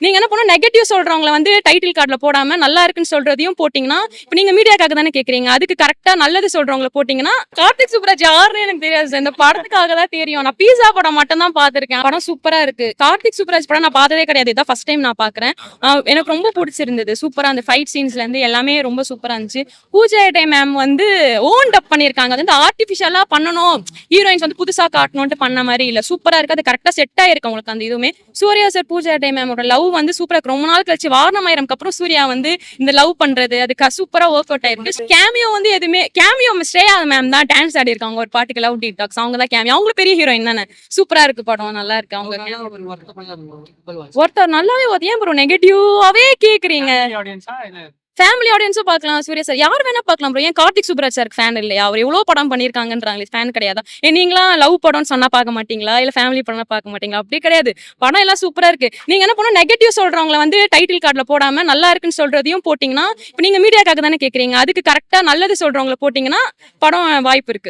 நீங்க என்ன பண்ணணும், நெகட்டிவ் சொல்றவங்கள வந்து டைட்டில் கார்டுல போடாம நல்லா இருக்குன்னு சொல்றதையும் போட்டீங்கன்னா, இப்ப நீங்க மீடியாக்காக தானே கேக்குறீங்க. அதுக்கு கரெக்ட்டா நல்லது சொல்றவங்கள போட்டீங்கன்னா, கார்த்திக் சுப்புராஜ் யாருன்னு எனக்கு தெரியாது சார். இந்த படத்துக்காக தான் தெரியும். நான் பீஸா படம் மட்டும் தான் பார்த்திருக்கேன். படம் சூப்பரா இருக்கு. கார்த்திக் சுப்புராஜ் படம் நான் பார்த்ததே கிடையாது. இதான் ஃபர்ஸ்ட் டைம் நான் பார்க்குறேன். எனக்கு ரொம்ப பிடிச்சிருந்தது. சூப்பரா அந்த ஃபைட் சீன்ஸ்ல இருந்து எல்லாமே ரொம்ப சூப்பரா இருந்துச்சு. பூஜா ஹெக்டே மேம் வந்து ஓன் டப் பண்ணியிருக்காங்க. அது வந்து ஆர்டிஃபிஷியலா பண்ணணும். ஹீரோயின்ஸ் வந்து புதுசா காட்டணும்னு பண்ண மாதிரி இல்ல. சூப்பரா இருக்கு. அது கரெக்ட்டா செட் ஆயிருக்கு உங்களுக்கு அந்த இதுவுமே. சூர்யா சார் பூஜா ஹெக்டே மேமோட லவ் வந்து சூப்பரா இருக்கு. ரொம்ப நாள் கழிச்சு வாரணமாயிரம்க்கு அப்புறம் சூர்யா வந்து இந்த லவ் பண்றது அது சூப்பரா ஒர்க் அவுட் ஆயிருக்கு. கேமியோ வந்து எதுவுமே கேமியோ ஸ்ரேயா மேம் தான் டான்ஸ் ஆடி இருக்காங்க ஒரு பாட்டுக்கு லவ் டீடாக்ஸ். அவங்க தான் கேமியோ. அவங்களும் பெரிய ஹீரோயின் தானே. சூப்பரா இருக்கு படம். நல்லா இருக்கு. அவங்க ஒருத்தர் நல்லாவே ஏன் ப்ரோ நெகட்டிவாவே கேக்குறீங்க? ஃபேமிலி ஆடியன்ஸும் பார்க்கலாம் சூர்யா சார். யார் வேணா பார்க்கலாம் ப்ரோ. ஏன் கார்த்திக் சுப்புராஜ் சாருக்கு ஃபேன் இல்லையா? அவர் எவ்வளோ படம் பண்ணியிருக்காங்கன்றாங்களே ஃபேன் கிடையாதா? நீங்களாம் லவ் படம்னு சொன்னா பார்க்க மாட்டீங்களா? இல்ல ஃபேமிலி படம்னா பார்க்க மாட்டீங்களா? அப்படி கிடையாது. படம் எல்லாம் சூப்பரா இருக்கு. நீங்க என்ன பண்ணணும், நெகட்டிவ் சொல்றவங்கள வந்து டைட்டில் கார்டுல போடாம நல்லா இருக்குன்னு சொல்றதையும் போட்டீங்கன்னா, இப்ப நீங்க மீடியாக்காக தானே கேக்குறீங்க. அதுக்கு கரெக்ட்டா நல்லது சொல்றவங்கள போட்டீங்கன்னா, படம் வாய்ப்பு இருக்கு.